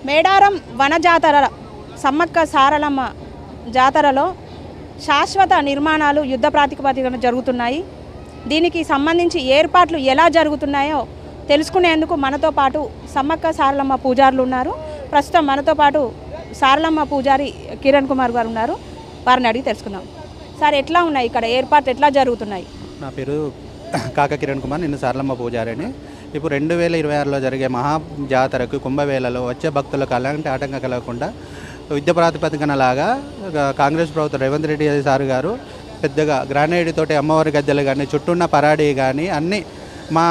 మేడారం వన జాతర సమ్మక్క సారలమ్మ జాతరలో శాశ్వత నిర్మాణాలు యుద్ధ ప్రాతిపదికన జరుగుతున్నాయి. దీనికి సంబంధించి ఏర్పాట్లు ఎలా జరుగుతున్నాయో తెలుసుకునేందుకు మనతో పాటు సమ్మక్క సారలమ్మ పూజారులు ఉన్నారు. ప్రస్తుతం మనతో పాటు సారలమ్మ పూజారి కిరణ్ కుమార్ గారు ఉన్నారు. వారిని అడిగి తెలుసుకుందాం. సార్, ఎట్లా ఉన్నాయి ఇక్కడ ఏర్పాట్లు, ఎట్లా జరుగుతున్నాయి? నా పేరు కాక కిరణ్ కుమార్, నేను సారలమ్మ పూజారిని. ఇప్పుడు 2026లో జరిగే మహా జాతరకు కుంభవేళలో వచ్చే భక్తులకు అలాంటి ఆటంకం కలగకుండా యుద్ధ ప్రాతిపదికన లాగా కాంగ్రెస్ ప్రభుత్వం రేవంత్ రెడ్డి సార్ గారు పెద్దగా గ్రానైడ్ తోటి అమ్మవారి గద్దెలు కానీ చుట్టూన్న పరాడి కానీ అన్నీ మా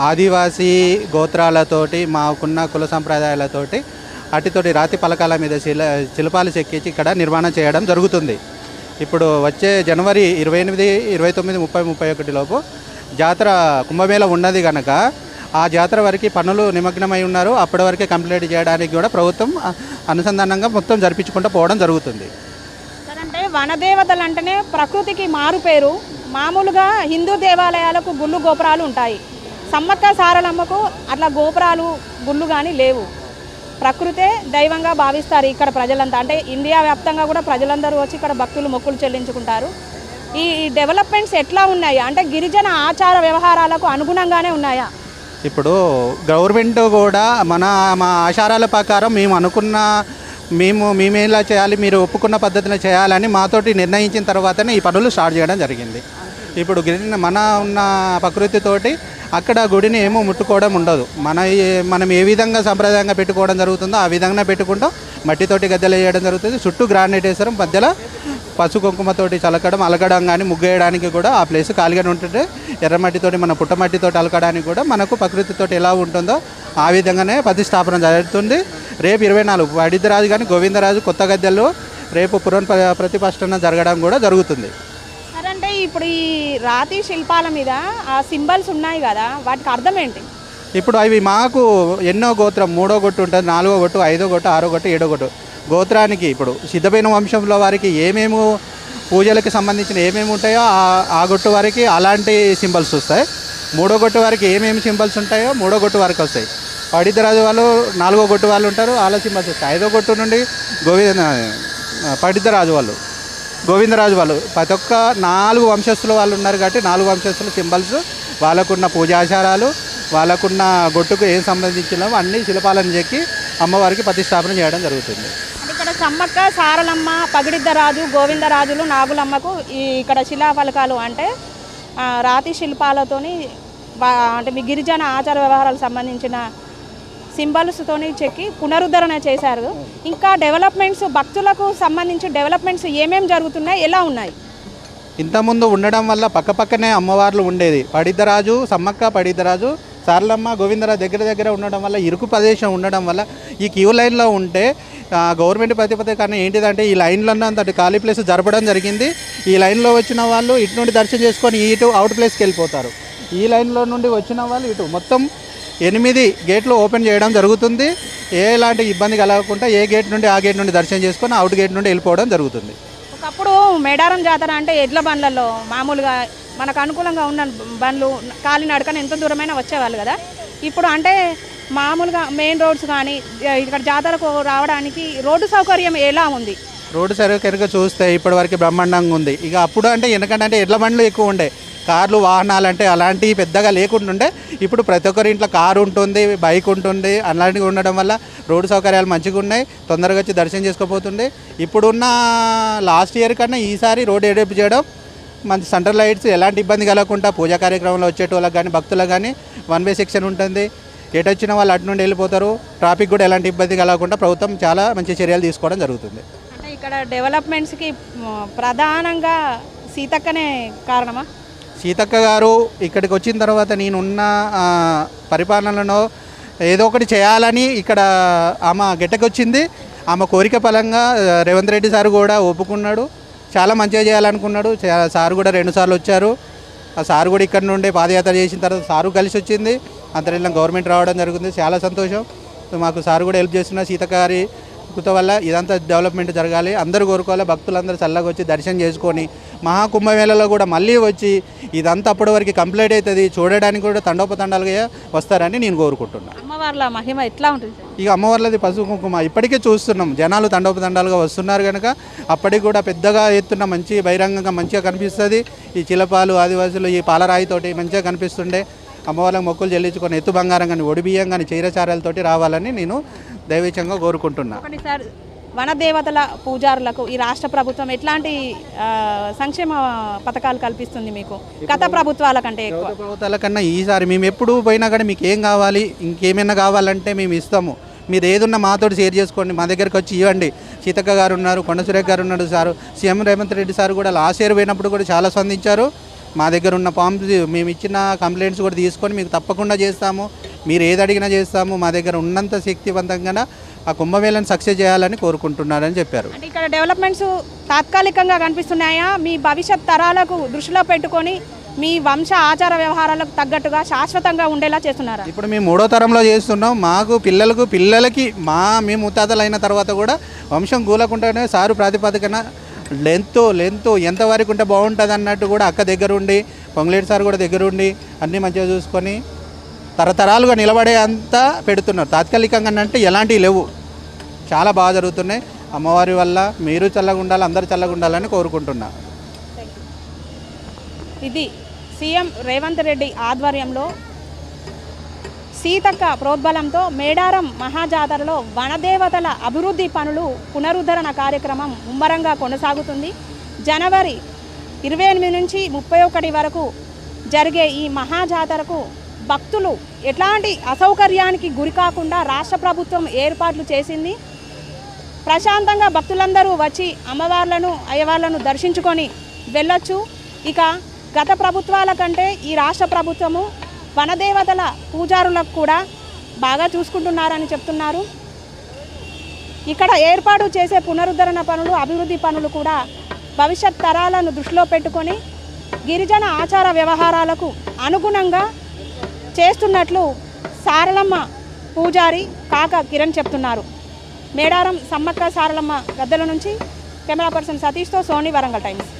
ఆదివాసీ గోత్రాలతోటి మాకున్న కుల సంప్రదాయాలతోటి అటితోటి రాతి పలకాల మీద శిల్పాలు చెక్కించి ఇక్కడ నిర్మాణం చేయడం జరుగుతుంది. ఇప్పుడు వచ్చే జనవరి 28, 29, 30, 31 లోపు జాతర కుంభమేళ ఉన్నది కనుక ఆ జాతర వరకు పనులు నిమగ్నమై ఉన్నారు. అప్పటి వరకే కంప్లీట్ చేయడానికి కూడా ప్రభుత్వం అనుసంధానంగా మొత్తం జరిపించుకుంటూ పోవడం జరుగుతుంది. అంటే వనదేవతలు అంటేనే ప్రకృతికి మారు పేరు. మామూలుగా హిందూ దేవాలయాలకు గుళ్ళు గోపురాలు ఉంటాయి. సమ్మక్క సారలమ్మకు అట్లా గోపురాలు గుళ్ళు కానీ లేవు. ప్రకృతే దైవంగా భావిస్తారు ఇక్కడ ప్రజలంతా. అంటే ఇండియా వ్యాప్తంగా కూడా ప్రజలందరూ వచ్చి ఇక్కడ భక్తులు మొక్కులు చెల్లించుకుంటారు. ఈ డెవలప్మెంట్స్ ఎట్లా ఉన్నాయి? అంటే గిరిజన ఆచార వ్యవహారాలకు అనుగుణంగానే ఉన్నాయా? ఇప్పుడు గవర్నమెంట్ కూడా మా ఆచారాల ప్రకారం మేము ఇలా చేయాలి, మీరు ఒప్పుకున్న పద్ధతిలో చేయాలని మాతోటి నిర్ణయించిన తర్వాతనే ఈ పనులు స్టార్ట్ చేయడం జరిగింది. ఇప్పుడు మన ఉన్న ప్రకృతితోటి అక్కడ గుడిని ఏమో ముట్టుకోవడం ఉండదు. మనం ఏ విధంగా సంప్రదాయంగా పెట్టుకోవడం జరుగుతుందో ఆ విధంగా పెట్టుకుంటాం. మట్టితోటి గద్దెలు వేయడం జరుగుతుంది. చుట్టూ గ్రానైట్ వేసడం, మధ్యలో పసుపు కుంకుమతోటి చలకడం, అలకడం కానీ ముగ్గేయడానికి కూడా ఆ ప్లేస్ ఖాళీగానే ఉంటుంది. ఎర్రమట్టితోటి మన పుట్టమట్టితోటి అలకడానికి కూడా మనకు ప్రకృతితోటి ఎలా ఉంటుందో ఆ విధంగానే ప్రతిష్టాపన జరుగుతుంది. రేపు 24 పడిద్దరాజు కానీ గోవిందరాజు కొత్త గద్దెలు రేపు ప్రతిష్టాపన జరగడం కూడా జరుగుతుంది. అంటే ఇప్పుడు ఈ రాతి శిల్పాల మీద ఆ సింబల్స్ ఉన్నాయి కదా, వాటికి అర్థం ఏంటి? ఇప్పుడు అవి మాకు ఎన్నో గోత్రం, 3వ గొట్టు ఉంటుంది, 4వ గొట్టు, 5వ గొట్టు, 6వ గొట్టు, 7వ గొట్టు గోత్రానికి ఇప్పుడు సిద్ధపైన వంశంలో వారికి ఏమేమి పూజలకు సంబంధించిన ఏమేమి ఉంటాయో ఆ గొట్టు వారికి అలాంటి సింబల్స్ వస్తాయి. 3వ గొట్టు వారికి ఏమేమి సింబల్స్ ఉంటాయో 3వ గొట్టు వారికి వస్తాయి. పడిద్దరాజు వాళ్ళు 4వ గొట్టు వాళ్ళు ఉంటారు, వాళ్ళ సింబల్స్ వస్తాయి. 5వ గొట్టు నుండి పడిద్దరాజు వాళ్ళు, గోవిందరాజు వాళ్ళు, ప్రతి ఒక్క 4 వంశస్థుల వాళ్ళు ఉన్నారు కాబట్టి 4 వంశస్థుల సింబల్స్, వాళ్ళకున్న పూజాచారాలు, వాళ్ళకున్న గొట్టుకు ఏం సంబంధించినవో అన్ని శిల్పాలను చెక్కి అమ్మవారికి ప్రతిష్టాపన చేయడం జరుగుతుంది. ఇక్కడ సమ్మక్క సారలమ్మ, పగిడిద్దరాజు, గోవిందరాజులు, నాగులమ్మకు ఇక్కడ శిలాఫలకాలు అంటే రాతి శిల్పాలతోని అంటే మీ గిరిజన ఆచార వ్యవహారాలకు సంబంధించిన సింబల్స్తోని చెక్కి పునరుద్ధరణ చేశారు. ఇంకా డెవలప్మెంట్స్, భక్తులకు సంబంధించి డెవలప్మెంట్స్ ఏమేమి జరుగుతున్నాయి, ఎలా ఉన్నాయి? ఇంతకుముందు ఉండడం వల్ల పక్కపక్కనే అమ్మవార్లు ఉండేది. పడిద్దరాజు, సమ్మక్క, పడిద్దరాజు, సారలమ్మ, గోవిందరాజు దగ్గర ఉండడం వల్ల, ఇరుకు ప్రదేశం ఉండడం వల్ల ఈ క్యూ లైన్లో ఉంటే గవర్నమెంట్ ప్రతిపదికన ఏంటిదంటే ఈ లైన్లో అంతటి ఖాళీ ప్లేస్ జరపడం జరిగింది. ఈ లైన్లో వచ్చిన వాళ్ళు ఇటు నుండి దర్శనం చేసుకొని ఇటు అవుట్ ప్లేస్కి వెళ్ళిపోతారు. ఈ లైన్లో నుండి వచ్చిన వాళ్ళు ఇటు మొత్తం 8 గేట్లు ఓపెన్ చేయడం జరుగుతుంది. ఎలాంటి ఇబ్బంది కలగకుండా ఏ గేట్ నుండి ఆ గేట్ నుండి దర్శనం చేసుకొని అవుట్ గేట్ నుండి వెళ్ళిపోవడం జరుగుతుంది. ఒకప్పుడు మేడారం జాతర అంటే ఎడ్ల బండ్లలో మామూలుగా మనకు అనుకూలంగా ఉన్న బండ్లు కాలినడకన ఎంత దూరమైనా వచ్చేవాళ్ళు కదా. ఇప్పుడు అంటే మామూలుగా మెయిన్ రోడ్స్ కానీ ఇక్కడ జాతరకు రావడానికి రోడ్డు సౌకర్యం ఎలా ఉంది? రోడ్డు సౌకర్యంగా చూస్తే ఇప్పటివరకు బ్రహ్మాండంగా ఉంది. ఇక అప్పుడు అంటే ఎందుకంటే ఎడ్ల బండ్లు ఎక్కువ ఉండే, కార్లు వాహనాలు అంటే అలాంటివి పెద్దగా లేకుంటుండే. ఇప్పుడు ప్రతి ఒక్కరి ఇంట్లో కారు ఉంటుంది, బైక్ ఉంటుంది. అలాంటివి ఉండడం వల్ల రోడ్డు సౌకర్యాలు మంచిగా ఉన్నాయి. తొందరగా వచ్చి దర్శనం చేసుకోబోతుంది. ఇప్పుడున్న లాస్ట్ ఇయర్ కన్నా ఈసారి రోడ్డు ఎడెప్పు చేయడం, మంచి సెంట్రల్ లైట్స్, ఎలాంటి ఇబ్బంది కలగకుండా పూజా కార్యక్రమంలో వచ్చేటోళ్ళకి కానీ భక్తులకు కానీ 1 వే సెక్షన్ ఉంటుంది. ఎటు వచ్చిన వాళ్ళు అటు నుండి వెళ్ళిపోతారు. ట్రాఫిక్ కూడా ఎలాంటి ఇబ్బంది కలగకుండా ప్రభుత్వం చాలా మంచి చర్యలు తీసుకోవడం జరుగుతుంది. అంటే ఇక్కడ డెవలప్మెంట్స్కి ప్రధానంగా సీతక్కనే కారణమా? సీతక్క గారు ఇక్కడికి వచ్చిన తర్వాత నేనున్న పరిపాలనలో ఏదో ఒకటి చేయాలని ఇక్కడ ఆమె గెట్టకొచ్చింది. ఆమె కోరిక ఫలంగా రేవంత్ రెడ్డి సార్ కూడా ఒప్పుకున్నాడు. చాలా మంచిగా చేయాలనుకున్నాడు. సార్ కూడా 2 సార్లు వచ్చారు. ఆ సార్ కూడా ఇక్కడ నుండి పాదయాత్ర చేసిన తర్వాత సారు కలిసి వచ్చింది. అంతరిలో గవర్నమెంట్ రావడం జరుగుతుంది. చాలా సంతోషం. మాకు సార్ కూడా హెల్ప్ చేస్తున్నారు. సీతక్క గారి కృత వల్ల ఇదంతా డెవలప్మెంట్ జరగాలి, అందరూ కోరుకోవాలి, భక్తులందరూ చల్లగా వచ్చి దర్శనం చేసుకొని మహాకుంభమేళలో కూడా మళ్ళీ వచ్చి ఇదంతా అప్పటి వరకు కంప్లీట్ అవుతుంది, చూడడానికి కూడా తండోపతండాలుగా వస్తారని నేను కోరుకుంటున్నాను. అమ్మవార్ల మహిమ ఎట్లా ఉంటుంది సార్? ఇక అమ్మవార్లది పసుపు కుంకుమ ఇప్పటికే చూస్తున్నాం, జనాలు తండోపతండాలుగా వస్తున్నారు కనుక అప్పటికి కూడా పెద్దగా ఎత్తున మంచి బహిరంగంగా మంచిగా కనిపిస్తుంది. ఈ చిలపాలు ఆదివాసులు ఈ పాలరాయితోటి మంచిగా కనిపిస్తుండే. అమ్మవాళ్ళకి మొక్కులు చెల్లించుకొని ఎత్తు బంగారం కానీ ఒడి బియ్యం కానీ చీరచారాలతోటి రావాలని నేను దైవికంగా కోరుకుంటున్నా. ఒకటి సార్, వనదేవతల పూజారులకు ఈ రాష్ట్ర ప్రభుత్వం ఎట్లాంటి సంక్షేమ పథకాలు కల్పిస్తుంది మీకు గత ప్రభుత్వాల కంటే ఎక్కువ? ప్రభుత్వాల కన్నా ఈసారి మేము ఎప్పుడు పోయినా కానీ మీకు ఏం కావాలి, ఇంకేమైనా కావాలంటే మేము ఇస్తాము, మీరు ఏదున్నా మాతో షేర్ చేసుకోండి, మా దగ్గరికి వచ్చి ఇవ్వండి. సీతక్క గారు ఉన్నారు, కొండ సురేఖ గారు ఉన్నారు, sir CM Revanth Reddy sir కూడా లాస్ట్ ఇయర్ పోయినప్పుడు కూడా చాలా స్పందించారు. మా దగ్గర ఉన్న ఫామ్స్ మేము ఇచ్చిన కంప్లైంట్స్ కూడా తీసుకొని మీకు తప్పకుండా చేస్తాము, మీరు ఏది అడిగినా చేస్తాము, మా దగ్గర ఉన్నంత శక్తివంతంగా ఆ కుంభమేళను సక్సెస్ చేయాలని కోరుకుంటున్నారని చెప్పారు. అంటే ఇక్కడ డెవలప్మెంట్స్ తాత్కాలికంగా కనిపిస్తున్నాయా? మీ భవిష్యత్ తరాలకు దృష్టిలో పెట్టుకొని మీ వంశ ఆచార వ్యవహారాలకు తగ్గట్టుగా శాశ్వతంగా ఉండేలా చేస్తున్నారా? ఇప్పుడు మేము 3వ తరంలో చేస్తున్నాం, మాకు పిల్లలకి మేము ముత్తాతలు అయిన తర్వాత కూడా వంశం కూలకుండానే సారు ప్రాతిపదికన లెంత్ ఎంతవరకు ఉంటే బాగుంటుంది అన్నట్టు కూడా అక్క దగ్గరుండి, పొంగులేటి సార్ కూడా దగ్గరుండి అన్నీ మంచిగా చూసుకొని తరతరాలుగా నిలబడే అంతా పెడుతున్నారు. తాత్కాలికంగా అంటే ఎలాంటివి లేవు, చాలా బాగా జరుగుతున్నాయి. అమ్మవారి వల్ల మీరు చల్లగా ఉండాలి, అందరూ చల్లగా ఉండాలని కోరుకుంటున్నా. ఇది సీఎం రేవంత్ రెడ్డి ఆధ్వర్యంలో సీతక్క ప్రోద్బలంతో మేడారం మహాజాతరలో వనదేవతల అభివృద్ధి పనులు పునరుద్ధరణ కార్యక్రమం ముమ్మరంగా కొనసాగుతుంది. జనవరి 28 నుంచి 31 వరకు జరిగే ఈ మహాజాతరకు భక్తులు ఎట్లాంటి అసౌకర్యానికి గురి కాకుండా రాష్ట్ర ప్రభుత్వం ఏర్పాట్లు చేసింది. ప్రశాంతంగా భక్తులందరూ వచ్చి అమ్మవార్లను అయ్యవార్లను దర్శించుకొని వెళ్ళొచ్చు. ఇక గత ప్రభుత్వాల కంటే ఈ రాష్ట్ర ప్రభుత్వము వనదేవతల పూజారులకు కూడా బాగా చూసుకుంటున్నారని చెప్తున్నారు. ఇక్కడ ఏర్పాటు చేసే పునరుద్ధరణ పనులు, అభివృద్ధి పనులు కూడా భవిష్యత్ తరాలను దృష్టిలో పెట్టుకొని గిరిజన ఆచార వ్యవహారాలకు అనుగుణంగా చేస్తున్నట్లు సారలమ్మ పూజారి కాక కిరణ్ చెప్తున్నారు. మేడారం సమ్మక్క సారలమ్మ గద్దెల నుంచి కెమెరా పర్సన్ సతీష్తో సోని, వరంగల్ టైమ్స్.